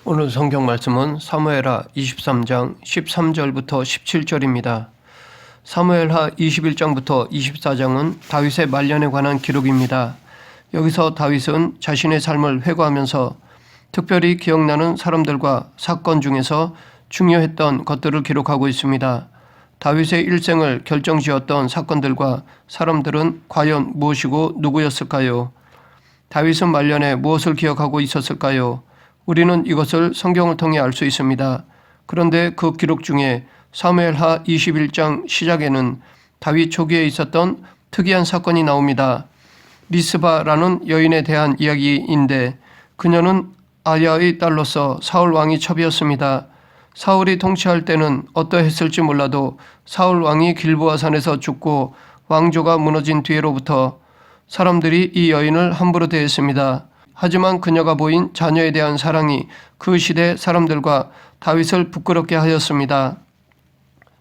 오늘 성경 말씀은 사무엘하 23장 13절부터 17절입니다. 사무엘하 21장부터 24장은 다윗의 말년에 관한 기록입니다. 여기서 다윗은 자신의 삶을 회고하면서 특별히 기억나는 사람들과 사건 중에서 중요했던 것들을 기록하고 있습니다. 다윗의 일생을 결정지었던 사건들과 사람들은 과연 무엇이고 누구였을까요? 다윗은 말년에 무엇을 기억하고 있었을까요? 우리는 이것을 성경을 통해 알 수 있습니다. 그런데 그 기록 중에 사무엘하 21장 시작에는 다윗 초기에 있었던 특이한 사건이 나옵니다. 리스바라는 여인에 대한 이야기인데 그녀는 아야의 딸로서 사울 왕이 첩이었습니다. 사울이 통치할 때는 어떠했을지 몰라도 사울 왕이 길보아 산에서 죽고 왕조가 무너진 뒤로부터 사람들이 이 여인을 함부로 대했습니다. 하지만 그녀가 보인 자녀에 대한 사랑이 그 시대 사람들과 다윗을 부끄럽게 하였습니다.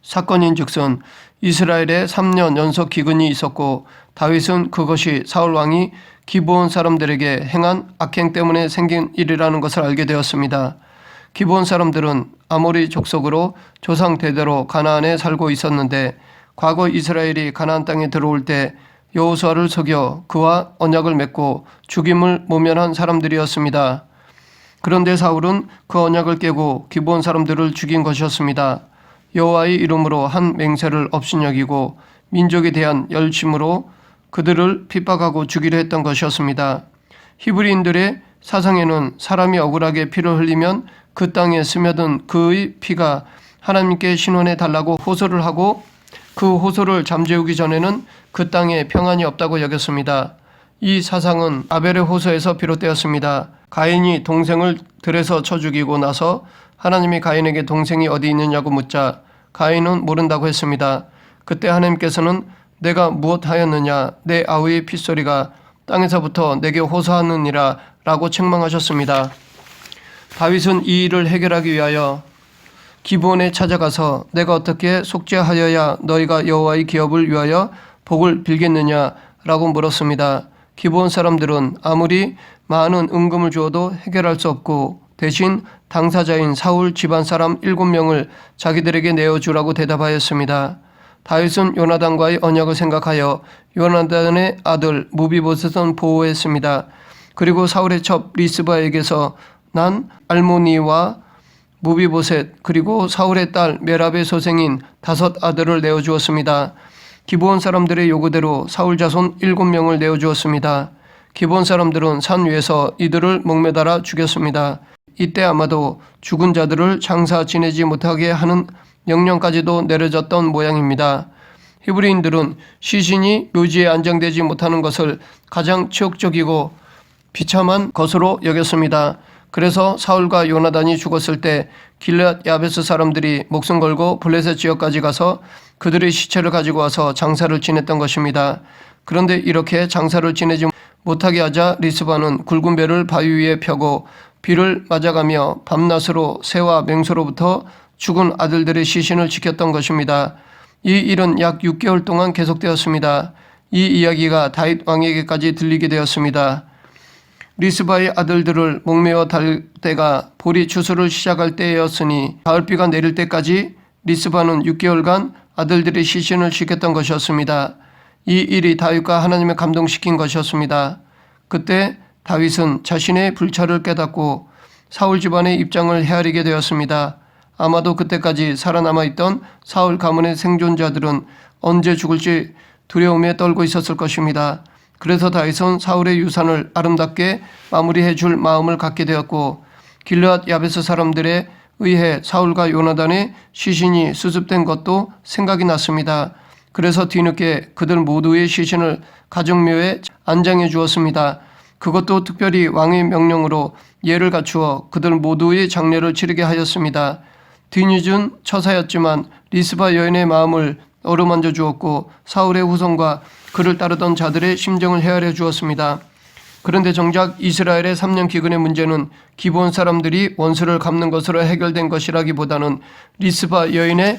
사건인즉슨 이스라엘에 3년 연속 기근이 있었고 다윗은 그것이 사울 왕이 기브온 사람들에게 행한 악행 때문에 생긴 일이라는 것을 알게 되었습니다. 기브온 사람들은 아모리 족속으로 조상 대대로 가나안에 살고 있었는데 과거 이스라엘이 가나안 땅에 들어올 때 여호수아를 속여 그와 언약을 맺고 죽임을 모면한 사람들이었습니다. 그런데 사울은 그 언약을 깨고 기브온 사람들을 죽인 것이었습니다. 여호와의 이름으로 한 맹세를 업신여기고 민족에 대한 열심으로 그들을 핍박하고 죽이려 했던 것이었습니다. 히브리인들의 사상에는 사람이 억울하게 피를 흘리면 그 땅에 스며든 그의 피가 하나님께 신원해 달라고 호소를 하고 그 호소를 잠재우기 전에는 그 땅에 평안이 없다고 여겼습니다. 이 사상은 아벨의 호소에서 비롯되었습니다. 가인이 동생을 들에서 쳐 죽이고 나서 하나님이 가인에게 동생이 어디 있느냐고 묻자 가인은 모른다고 했습니다. 그때 하나님께서는 내가 무엇하였느냐 내 아우의 핏소리가 땅에서부터 내게 호소하느니라 라고 책망하셨습니다. 다윗은 이 일을 해결하기 위하여 기브온에 찾아가서 내가 어떻게 속죄하여야 너희가 여호와의 기업을 위하여 복을 빌겠느냐 라고 물었습니다. 기브온 사람들은 아무리 많은 은금을 주어도 해결할 수 없고 대신 당사자인 사울 집안 사람 7명을 자기들에게 내어주라고 대답하였습니다. 다윗은 요나단과의 언약을 생각하여 요나단의 아들 무비보셋은 보호했습니다. 그리고 사울의 첩 리스바에게서 난 알모니와 무비보셋 그리고 사울의 딸 메랍의 소생인 5 아들을 내어주었습니다. 기브온 사람들의 요구대로 사울 자손 7명을 내어주었습니다. 기브온 사람들은 산 위에서 이들을 목매달아 죽였습니다. 이때 아마도 죽은 자들을 장사 지내지 못하게 하는 명령까지도 내려졌던 모양입니다. 히브리인들은 시신이 묘지에 안장되지 못하는 것을 가장 치욕적이고 비참한 것으로 여겼습니다. 그래서 사울과 요나단이 죽었을 때 길앗 야베스 사람들이 목숨 걸고 블레셋 지역까지 가서 그들의 시체를 가지고 와서 장사를 지냈던 것입니다. 그런데 이렇게 장사를 지내지 못하게 하자 리스바는 굵은 배를 바위 위에 펴고 비를 맞아가며 밤낮으로 새와 맹소로부터 죽은 아들들의 시신을 지켰던 것입니다. 이 일은 약 6개월 동안 계속되었습니다. 이 이야기가 다윗 왕에게까지 들리게 되었습니다. 리스바의 아들들을 목매어 달 때가 보리 추수를 시작할 때였으니 가을비가 내릴 때까지 리스바는 6개월간 아들들의 시신을 지켰던 것이었습니다. 이 일이 다윗과 하나님을 감동시킨 것이었습니다. 그때 다윗은 자신의 불찰을 깨닫고 사울 집안의 입장을 헤아리게 되었습니다. 아마도 그때까지 살아남아 있던 사울 가문의 생존자들은 언제 죽을지 두려움에 떨고 있었을 것입니다. 그래서 다윗은 사울의 유산을 아름답게 마무리해 줄 마음을 갖게 되었고 길르앗 야베스 사람들에 의해 사울과 요나단의 시신이 수습된 것도 생각이 났습니다. 그래서 뒤늦게 그들 모두의 시신을 가정묘에 안장해 주었습니다. 그것도 특별히 왕의 명령으로 예를 갖추어 그들 모두의 장례를 치르게 하였습니다. 뒤늦은 처사였지만 리스바 여인의 마음을 어루만져 주었고 사울의 후손과 그를 따르던 자들의 심정을 헤아려 주었습니다. 그런데 정작 이스라엘의 3년 기근의 문제는 기브온 사람들이 원수를 갚는 것으로 해결된 것이라기보다는 리스바 여인의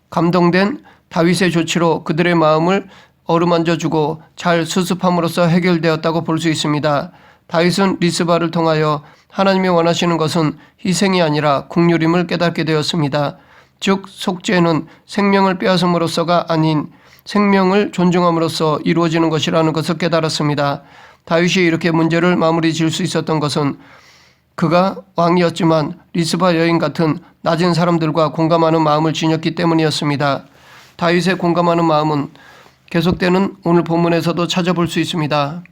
감동된 다윗의 조치로 그들의 마음을 어루만져 주고 잘 수습함으로써 해결되었다고 볼 수 있습니다. 다윗은 리스바를 통하여 하나님이 원하시는 것은 희생이 아니라 국률임을 깨닫게 되었습니다. 즉 속죄는 생명을 빼앗음으로써가 아닌 생명을 존중함으로써 이루어지는 것이라는 것을 깨달았습니다. 다윗이 이렇게 문제를 마무리 지을 수 있었던 것은 그가 왕이었지만 리스바 여인 같은 낮은 사람들과 공감하는 마음을 지녔기 때문이었습니다. 다윗의 공감하는 마음은 계속되는 오늘 본문에서도 찾아볼 수 있습니다.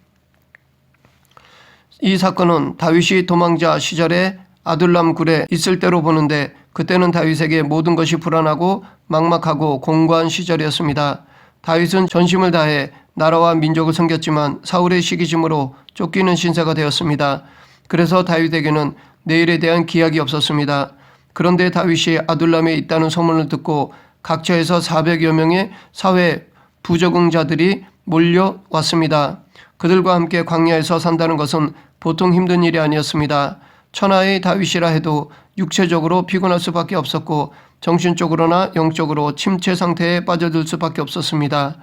이 사건은 다윗이 도망자 시절에 아둘람 굴에 있을 때로 보는데 그때는 다윗에게 모든 것이 불안하고 막막하고 공고한 시절이었습니다. 다윗은 전심을 다해 나라와 민족을 섬겼지만 사울의 시기심으로 쫓기는 신세가 되었습니다. 그래서 다윗에게는 내일에 대한 기약이 없었습니다. 그런데 다윗이 아둘람에 있다는 소문을 듣고 각처에서 400여 명의 사회 부적응자들이 몰려왔습니다. 그들과 함께 광야에서 산다는 것은 보통 힘든 일이 아니었습니다. 천하의 다윗이라 해도 육체적으로 피곤할 수밖에 없었고 정신적으로나 영적으로 침체 상태에 빠져들 수밖에 없었습니다.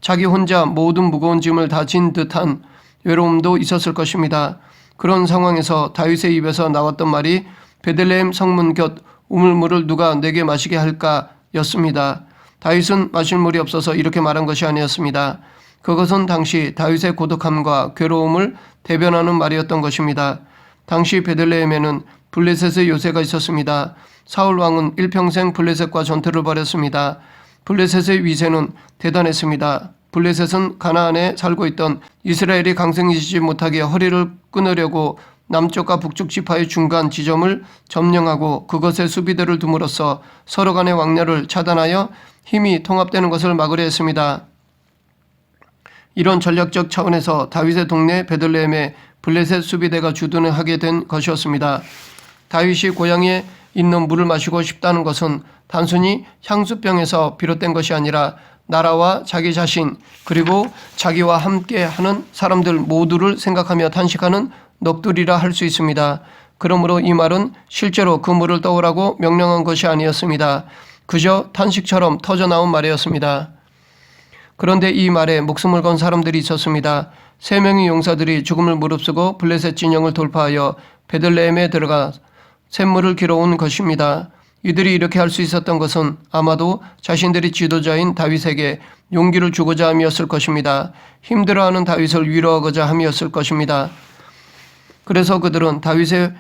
자기 혼자 모든 무거운 짐을 다 진 듯한 외로움도 있었을 것입니다. 그런 상황에서 다윗의 입에서 나왔던 말이 베들레헴 성문 곁 우물물을 누가 내게 마시게 할까 였습니다. 다윗은 마실 물이 없어서 이렇게 말한 것이 아니었습니다. 그것은 당시 다윗의 고독함과 괴로움을 대변하는 말이었던 것입니다. 당시 베들레헴에는 블레셋의 요새가 있었습니다. 사울 왕은 일평생 블레셋과 전투를 벌였습니다. 블레셋의 위세는 대단했습니다. 블레셋은 가나안에 살고 있던 이스라엘이 강성해지지 못하게 허리를 끊으려고 남쪽과 북쪽 지파의 중간 지점을 점령하고 그것에 수비대를 둠으로써 서로 간의 왕래를 차단하여 힘이 통합되는 것을 막으려 했습니다. 이런 전략적 차원에서 다윗의 동네 베들레헴에 블레셋 수비대가 주둔하게 된 것이었습니다. 다윗이 고향에 있는 물을 마시고 싶다는 것은 단순히 향수병에서 비롯된 것이 아니라 나라와 자기 자신 그리고 자기와 함께하는 사람들 모두를 생각하며 탄식하는 넋두리라 할 수 있습니다. 그러므로 이 말은 실제로 그 물을 떠오라고 명령한 것이 아니었습니다. 그저 탄식처럼 터져나온 말이었습니다. 그런데 이 말에 목숨을 건 사람들이 있었습니다. 3명의 용사들이 죽음을 무릅쓰고 블레셋 진영을 돌파하여 베들레헴에 들어가 샘물을 길어온 것입니다. 이들이 이렇게 할 수 있었던 것은 아마도 자신들이 지도자인 다윗에게 용기를 주고자 함이었을 것입니다. 힘들어하는 다윗을 위로하고자 함이었을 것입니다. 그래서 그들은 다윗의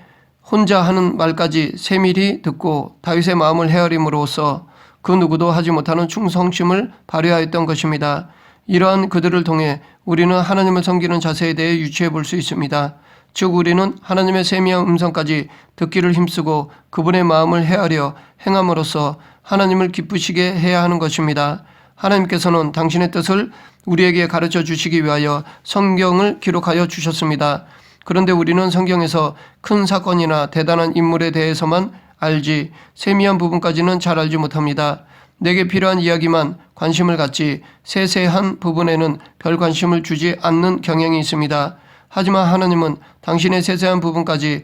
혼자 하는 말까지 세밀히 듣고 다윗의 마음을 헤아림으로써 그 누구도 하지 못하는 충성심을 발휘하였던 것입니다. 이러한 그들을 통해 우리는 하나님을 섬기는 자세에 대해 유추해 볼 수 있습니다. 즉 우리는 하나님의 세미한 음성까지 듣기를 힘쓰고 그분의 마음을 헤아려 행함으로써 하나님을 기쁘시게 해야 하는 것입니다. 하나님께서는 당신의 뜻을 우리에게 가르쳐 주시기 위하여 성경을 기록하여 주셨습니다. 그런데 우리는 성경에서 큰 사건이나 대단한 인물에 대해서만 알지 세미한 부분까지는 잘 알지 못합니다. 내게 필요한 이야기만 관심을 갖지 세세한 부분에는 별 관심을 주지 않는 경향이 있습니다. 하지만 하나님은 당신의 세세한 부분까지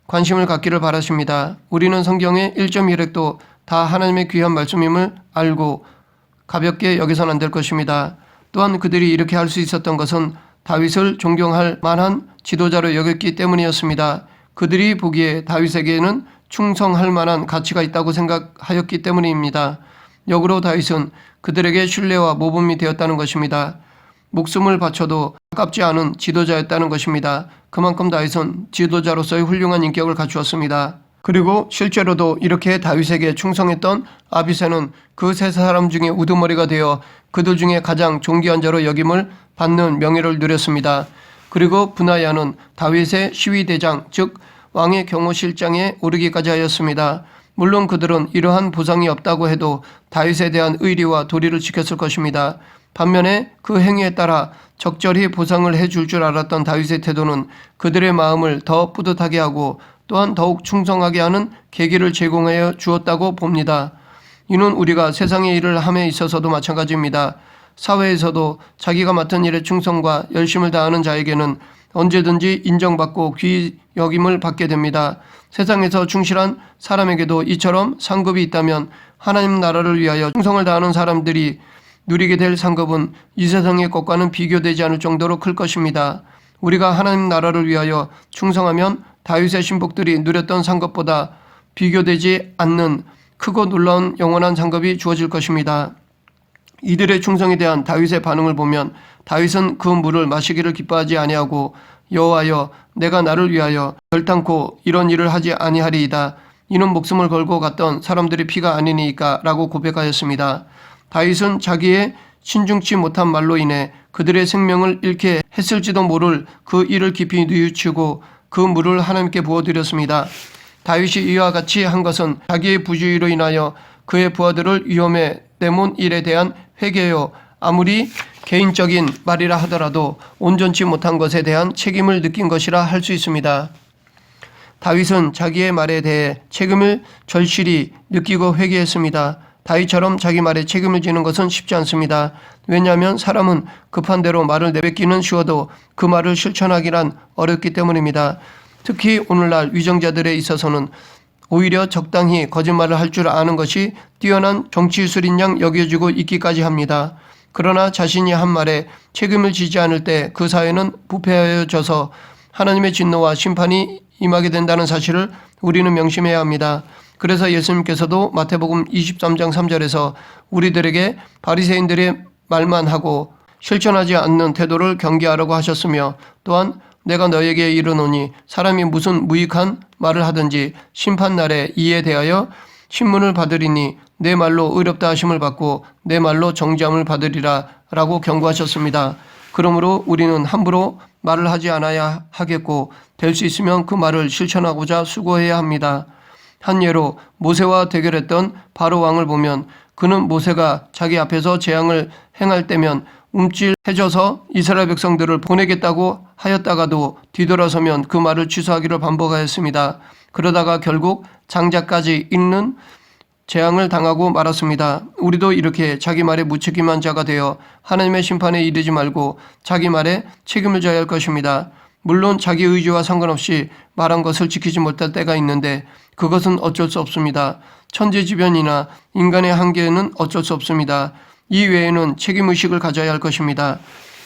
관심을 갖기를 바라십니다. 우리는 성경의 1.1획도 다 하나님의 귀한 말씀임을 알고 가볍게 여기선 안 될 것입니다. 또한 그들이 이렇게 할 수 있었던 것은 다윗을 존경할 만한 지도자로 여겼기 때문이었습니다. 그들이 보기에 다윗에게는 충성할 만한 가치가 있다고 생각하였기 때문입니다. 역으로 다윗은 그들에게 신뢰와 모범이 되었다는 것입니다. 목숨을 바쳐도 아깝지 않은 지도자였다는 것입니다. 그만큼 다윗은 지도자로서의 훌륭한 인격을 갖추었습니다. 그리고 실제로도 이렇게 다윗에게 충성했던 아비새는 그 세 사람 중에 우두머리가 되어 그들 중에 가장 존귀한 자로 여김을 받는 명예를 누렸습니다. 그리고 브나야는 다윗의 시위대장 즉 왕의 경호실장에 오르기까지 하였습니다. 물론 그들은 이러한 보상이 없다고 해도 다윗에 대한 의리와 도리를 지켰을 것입니다. 반면에 그 행위에 따라 적절히 보상을 해줄 줄 알았던 다윗의 태도는 그들의 마음을 더 뿌듯하게 하고 또한 더욱 충성하게 하는 계기를 제공하여 주었다고 봅니다. 이는 우리가 세상의 일을 함에 있어서도 마찬가지입니다. 사회에서도 자기가 맡은 일에 충성과 열심을 다하는 자에게는 언제든지 인정받고 귀히 여김을 받게 됩니다. 세상에서 충실한 사람에게도 이처럼 상급이 있다면 하나님 나라를 위하여 충성을 다하는 사람들이 누리게 될 상급은 이 세상의 것과는 비교되지 않을 정도로 클 것입니다. 우리가 하나님 나라를 위하여 충성하면 다윗의 신복들이 누렸던 상급보다 비교되지 않는 크고 놀라운 영원한 상급이 주어질 것입니다. 이들의 충성에 대한 다윗의 반응을 보면 다윗은 그 물을 마시기를 기뻐하지 아니하고 여호와여 내가 나를 위하여 결단코 이런 일을 하지 아니하리이다. 이는 목숨을 걸고 갔던 사람들의 피가 아니니까 라고 고백하였습니다. 다윗은 자기의 신중치 못한 말로 인해 그들의 생명을 잃게 했을지도 모를 그 일을 깊이 뉘우치고 그 물을 하나님께 부어드렸습니다. 다윗이 이와 같이 한 것은 자기의 부주의로 인하여 그의 부하들을 위험에 내몬 일에 대한 회개요. 아무리 개인적인 말이라 하더라도 온전치 못한 것에 대한 책임을 느낀 것이라 할 수 있습니다. 다윗은 자기의 말에 대해 책임을 절실히 느끼고 회개했습니다. 다윗처럼 자기 말에 책임을 지는 것은 쉽지 않습니다. 왜냐하면 사람은 급한 대로 말을 내뱉기는 쉬워도 그 말을 실천하기란 어렵기 때문입니다. 특히 오늘날 위정자들에 있어서는 오히려 적당히 거짓말을 할 줄 아는 것이 뛰어난 정치술인 양 여겨지고 있기까지 합니다. 그러나 자신이 한 말에 책임을 지지 않을 때 그 사회는 부패하여져서 하나님의 진노와 심판이 임하게 된다는 사실을 우리는 명심해야 합니다. 그래서 예수님께서도 마태복음 23장 3절에서 우리들에게 바리새인들의 말만 하고 실천하지 않는 태도를 경계하라고 하셨으며 또한 내가 너에게 이르노니 사람이 무슨 무익한 말을 하든지 심판날에 이에 대하여 신문을 받으리니 내 말로 의롭다 하심을 받고 내 말로 정죄함을 받으리라 라고 경고하셨습니다. 그러므로 우리는 함부로 말을 하지 않아야 하겠고 될 수 있으면 그 말을 실천하고자 수고해야 합니다. 한 예로 모세와 대결했던 바로 왕을 보면 그는 모세가 자기 앞에서 재앙을 행할 때면 움찔해져서 이스라엘 백성들을 보내겠다고 하였다가도 뒤돌아서면 그 말을 취소하기를 반복하였습니다. 그러다가 결국 장자까지 있는 재앙을 당하고 말았습니다. 우리도 이렇게 자기 말에 무책임한 자가 되어 하나님의 심판에 이르지 말고 자기 말에 책임을 져야 할 것입니다. 물론 자기 의지와 상관없이 말한 것을 지키지 못할 때가 있는데 그것은 어쩔 수 없습니다. 천재지변이나 인간의 한계는 어쩔 수 없습니다. 이 외에는 책임의식을 가져야 할 것입니다.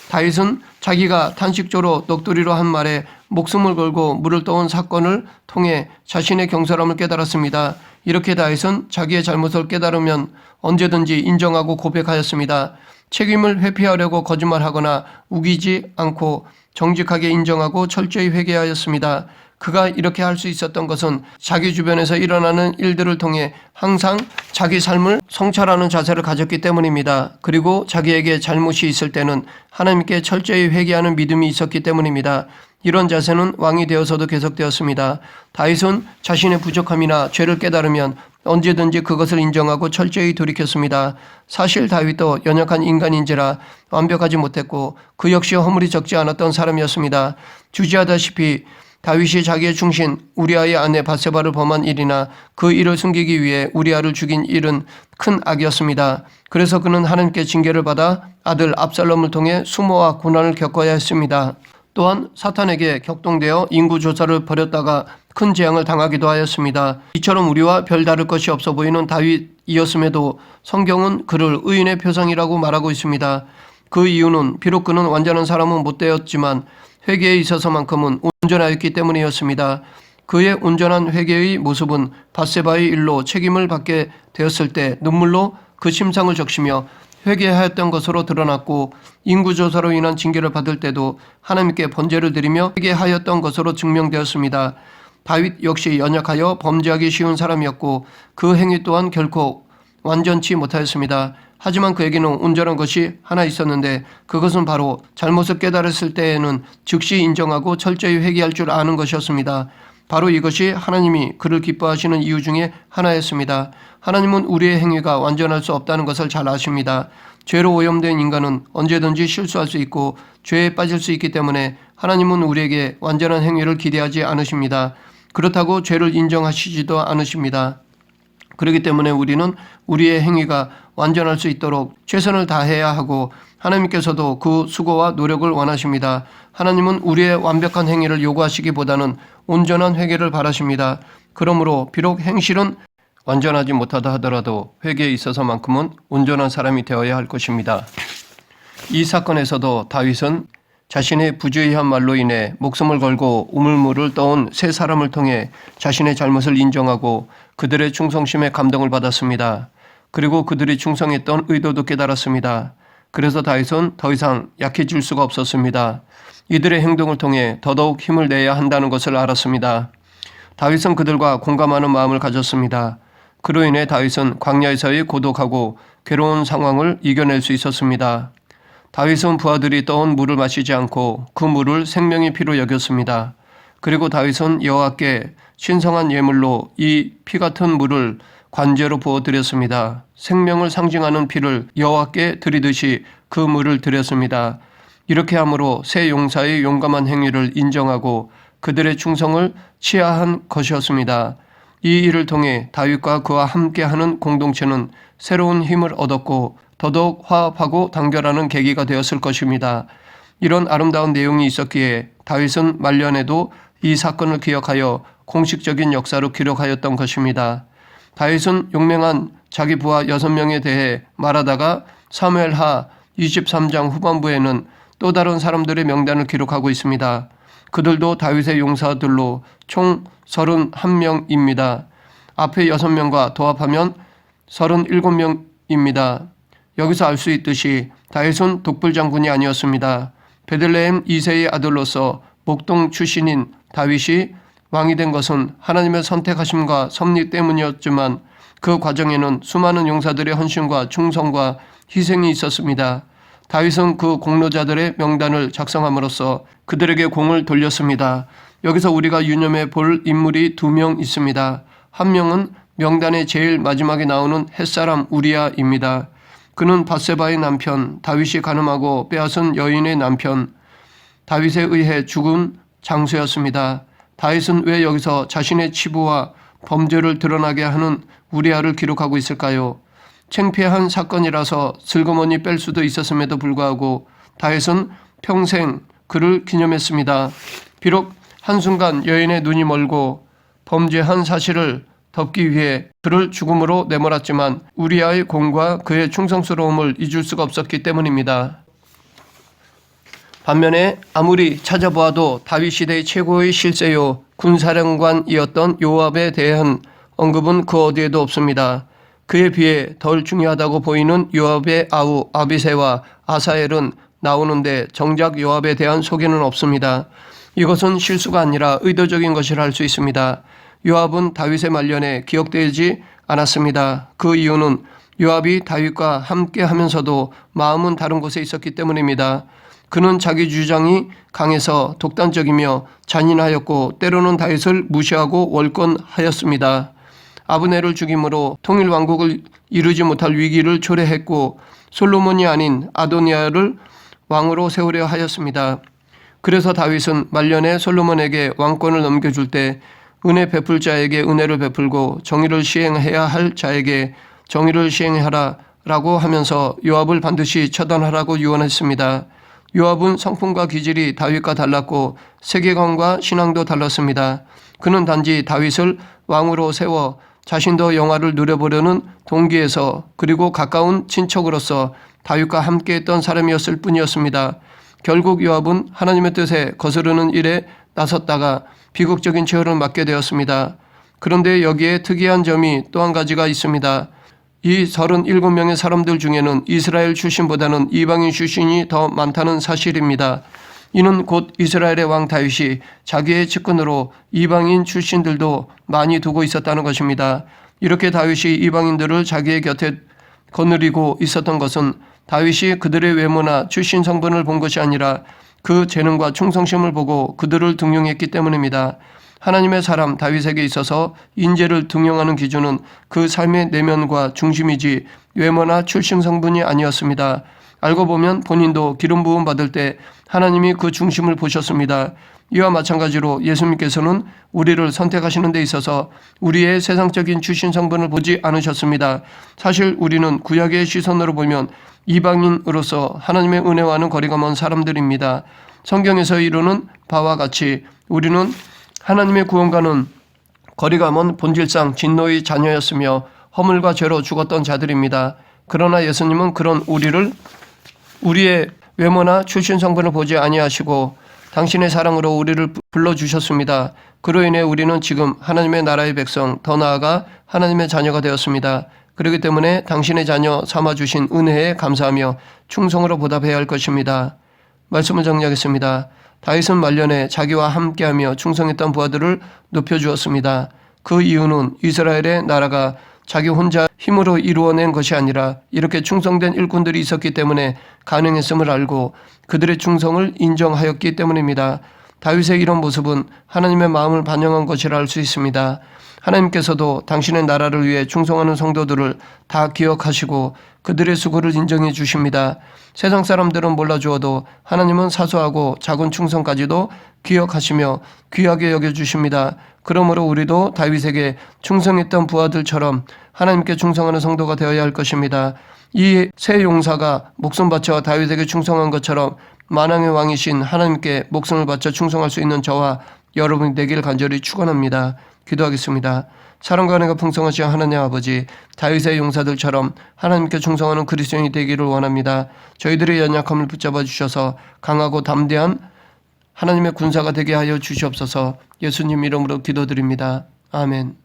다윗은 자기가 탄식조로 넋두리로 한 말에 목숨을 걸고 물을 떠온 사건을 통해 자신의 경솔함을 깨달았습니다. 이렇게 다윗은 자기의 잘못을 깨달으면 언제든지 인정하고 고백하였습니다. 책임을 회피하려고 거짓말하거나 우기지 않고 정직하게 인정하고 철저히 회개하였습니다. 그가 이렇게 할 수 있었던 것은 자기 주변에서 일어나는 일들을 통해 항상 자기 삶을 성찰하는 자세를 가졌기 때문입니다. 그리고 자기에게 잘못이 있을 때는 하나님께 철저히 회개하는 믿음이 있었기 때문입니다. 이런 자세는 왕이 되어서도 계속되었습니다. 다윗은 자신의 부족함이나 죄를 깨달으면 언제든지 그것을 인정하고 철저히 돌이켰습니다. 사실 다윗도 연약한 인간인지라 완벽하지 못했고 그 역시 허물이 적지 않았던 사람이었습니다. 주지하다시피 다윗이 자기의 충신 우리아의 아내 밧세바를 범한 일이나 그 일을 숨기기 위해 우리아를 죽인 일은 큰 악이었습니다. 그래서 그는 하나님께 징계를 받아 아들 압살롬을 통해 수모와 고난을 겪어야 했습니다. 또한 사탄에게 격동되어 인구조사를 벌였다가 큰 재앙을 당하기도 하였습니다. 이처럼 우리와 별다를 것이 없어 보이는 다윗이었음에도 성경은 그를 의인의 표상이라고 말하고 있습니다. 그 이유는 비록 그는 완전한 사람은 못 되었지만 회개에 있어서만큼은 온전하였기 때문이었습니다. 그의 온전한 회개의 모습은 밧세바의 일로 책임을 받게 되었을 때 눈물로 그 심상을 적시며 회개하였던 것으로 드러났고 인구조사로 인한 징계를 받을 때도 하나님께 번제를 드리며 회개하였던 것으로 증명되었습니다. 다윗 역시 연약하여 범죄하기 쉬운 사람이었고 그 행위 또한 결코 완전치 못하였습니다. 하지만 그에게는 온전한 것이 하나 있었는데 그것은 바로 잘못을 깨달았을 때에는 즉시 인정하고 철저히 회개할 줄 아는 것이었습니다. 바로 이것이 하나님이 그를 기뻐하시는 이유 중에 하나였습니다. 하나님은 우리의 행위가 완전할 수 없다는 것을 잘 아십니다. 죄로 오염된 인간은 언제든지 실수할 수 있고 죄에 빠질 수 있기 때문에 하나님은 우리에게 완전한 행위를 기대하지 않으십니다. 그렇다고 죄를 인정하시지도 않으십니다. 그렇기 때문에 우리는 우리의 행위가 완전할 수 있도록 최선을 다해야 하고 하나님께서도 그 수고와 노력을 원하십니다. 하나님은 우리의 완벽한 행위를 요구하시기보다는 온전한 회개를 바라십니다. 그러므로 비록 행실은 완전하지 못하다 하더라도 회개에 있어서만큼은 온전한 사람이 되어야 할 것입니다. 이 사건에서도 다윗은 자신의 부주의한 말로 인해 목숨을 걸고 우물물을 떠온 세 사람을 통해 자신의 잘못을 인정하고 그들의 충성심에 감동을 받았습니다. 그리고 그들이 충성했던 의도도 깨달았습니다. 그래서 다윗은 더 이상 약해질 수가 없었습니다. 이들의 행동을 통해 더더욱 힘을 내야 한다는 것을 알았습니다. 다윗은 그들과 공감하는 마음을 가졌습니다. 그로 인해 다윗은 광야에서의 고독하고 괴로운 상황을 이겨낼 수 있었습니다. 다윗은 부하들이 떠온 물을 마시지 않고 그 물을 생명의 피로 여겼습니다. 그리고 다윗은 여호와께 신성한 예물로 이 피 같은 물을 관제로 부어드렸습니다. 생명을 상징하는 피를 여호와께 드리듯이 그 물을 드렸습니다. 이렇게 함으로 세 용사의 용감한 행위를 인정하고 그들의 충성을 치하한 것이었습니다. 이 일을 통해 다윗과 그와 함께하는 공동체는 새로운 힘을 얻었고 더더욱 화합하고 단결하는 계기가 되었을 것입니다. 이런 아름다운 내용이 있었기에 다윗은 말년에도 이 사건을 기억하여 공식적인 역사로 기록하였던 것입니다. 다윗은 용맹한 자기 부하 6명에 대해 말하다가 사무엘하 23장 후반부에는 또 다른 사람들의 명단을 기록하고 있습니다. 그들도 다윗의 용사들로 총 31명입니다. 앞에 6명과 도합하면 37명입니다. 여기서 알 수 있듯이 다윗은 독불장군이 아니었습니다. 베들레헴 2세의 아들로서 목동 출신인 다윗이 왕이 된 것은 하나님의 선택하심과 섭리 때문이었지만 그 과정에는 수많은 용사들의 헌신과 충성과 희생이 있었습니다. 다윗은 그 공로자들의 명단을 작성함으로써 그들에게 공을 돌렸습니다. 여기서 우리가 유념해 볼 인물이 2명 있습니다. 한 명은 명단의 제일 마지막에 나오는 햇사람 우리야입니다. 그는 밧세바의 남편, 다윗이 간음하고 빼앗은 여인의 남편, 다윗에 의해 죽은 장수였습니다. 다윗은 왜 여기서 자신의 치부와 범죄를 드러나게 하는 우리야를 기록하고 있을까요? 창피한 사건이라서 슬그머니 뺄 수도 있었음에도 불구하고 다윗은 평생 그를 기념했습니다. 비록 한순간 여인의 눈이 멀고 범죄한 사실을 덮기 위해 그를 죽음으로 내몰았지만 우리야의 공과 그의 충성스러움을 잊을 수가 없었기 때문입니다. 반면에 아무리 찾아보아도 다윗 시대의 최고의 실세요 군사령관이었던 요압에 대한 언급은 그 어디에도 없습니다. 그에 비해 덜 중요하다고 보이는 요압의 아우 아비새와 아사엘은 나오는데 정작 요압에 대한 소개는 없습니다. 이것은 실수가 아니라 의도적인 것이라 할 수 있습니다. 요압은 다윗의 말년에 기억되지 않았습니다. 그 이유는 요압이 다윗과 함께 하면서도 마음은 다른 곳에 있었기 때문입니다. 그는 자기 주장이 강해서 독단적이며 잔인하였고 때로는 다윗을 무시하고 월권하였습니다. 아브넬을 죽임으로 통일 왕국을 이루지 못할 위기를 초래했고 솔로몬이 아닌 아도니아를 왕으로 세우려 하였습니다. 그래서 다윗은 말년에 솔로몬에게 왕권을 넘겨줄 때 은혜 베풀 자에게 은혜를 베풀고 정의를 시행해야 할 자에게 정의를 시행하라 라고 하면서 요압을 반드시 처단하라고 유언했습니다. 요압은 성품과 기질이 다윗과 달랐고 세계관과 신앙도 달랐습니다. 그는 단지 다윗을 왕으로 세워 자신도 영화를 누려보려는 동기에서 그리고 가까운 친척으로서 다윗과 함께했던 사람이었을 뿐이었습니다. 결국 요압은 하나님의 뜻에 거스르는 일에 나섰다가 비극적인 처해를 맞게 되었습니다. 그런데 여기에 특이한 점이 또 한 가지가 있습니다. 이 37명의 사람들 중에는 이스라엘 출신보다는 이방인 출신이 더 많다는 사실입니다. 이는 곧 이스라엘의 왕 다윗이 자기의 측근으로 이방인 출신들도 많이 두고 있었다는 것입니다. 이렇게 다윗이 이방인들을 자기의 곁에 거느리고 있었던 것은 다윗이 그들의 외모나 출신 성분을 본 것이 아니라 그 재능과 충성심을 보고 그들을 등용했기 때문입니다. 하나님의 사람 다윗에게 있어서 인재를 등용하는 기준은 그 삶의 내면과 중심이지 외모나 출신 성분이 아니었습니다. 알고 보면 본인도 기름 부음 받을 때 하나님이 그 중심을 보셨습니다. 이와 마찬가지로 예수님께서는 우리를 선택하시는 데 있어서 우리의 세상적인 출신 성분을 보지 않으셨습니다. 사실 우리는 구약의 시선으로 보면 이방인으로서 하나님의 은혜와는 거리가 먼 사람들입니다. 성경에서 이루는 바와 같이 우리는 하나님의 구원과는 거리가 먼 본질상 진노의 자녀였으며 허물과 죄로 죽었던 자들입니다. 그러나 예수님은 그런 우리의 외모나 출신 성분을 보지 아니하시고 당신의 사랑으로 우리를 불러주셨습니다. 그로 인해 우리는 지금 하나님의 나라의 백성, 더 나아가 하나님의 자녀가 되었습니다. 그렇기 때문에 당신의 자녀 삼아주신 은혜에 감사하며 충성으로 보답해야 할 것입니다. 말씀을 정리하겠습니다. 다윗은 말년에 자기와 함께하며 충성했던 부하들을 높여주었습니다. 그 이유는 이스라엘의 나라가 자기 혼자 힘으로 이루어낸 것이 아니라 이렇게 충성된 일꾼들이 있었기 때문에 가능했음을 알고 그들의 충성을 인정하였기 때문입니다. 다윗의 이런 모습은 하나님의 마음을 반영한 것이라 할 수 있습니다. 하나님께서도 당신의 나라를 위해 충성하는 성도들을 다 기억하시고 그들의 수고를 인정해 주십니다. 세상 사람들은 몰라주어도 하나님은 사소하고 작은 충성까지도 기억하시며 귀하게 여겨주십니다. 그러므로 우리도 다윗에게 충성했던 부하들처럼 하나님께 충성하는 성도가 되어야 할 것입니다. 이 세 용사가 목숨 바쳐 다윗에게 충성한 것처럼 만왕의 왕이신 하나님께 목숨을 바쳐 충성할 수 있는 저와 여러분이 되길 간절히 축원합니다. 기도하겠습니다. 사랑과 은혜가 풍성하신 하나님 아버지, 다윗의 용사들처럼 하나님께 충성하는 그리스도인이 되기를 원합니다. 저희들의 연약함을 붙잡아 주셔서 강하고 담대한 하나님의 군사가 되게 하여 주시옵소서. 예수님 이름으로 기도드립니다. 아멘.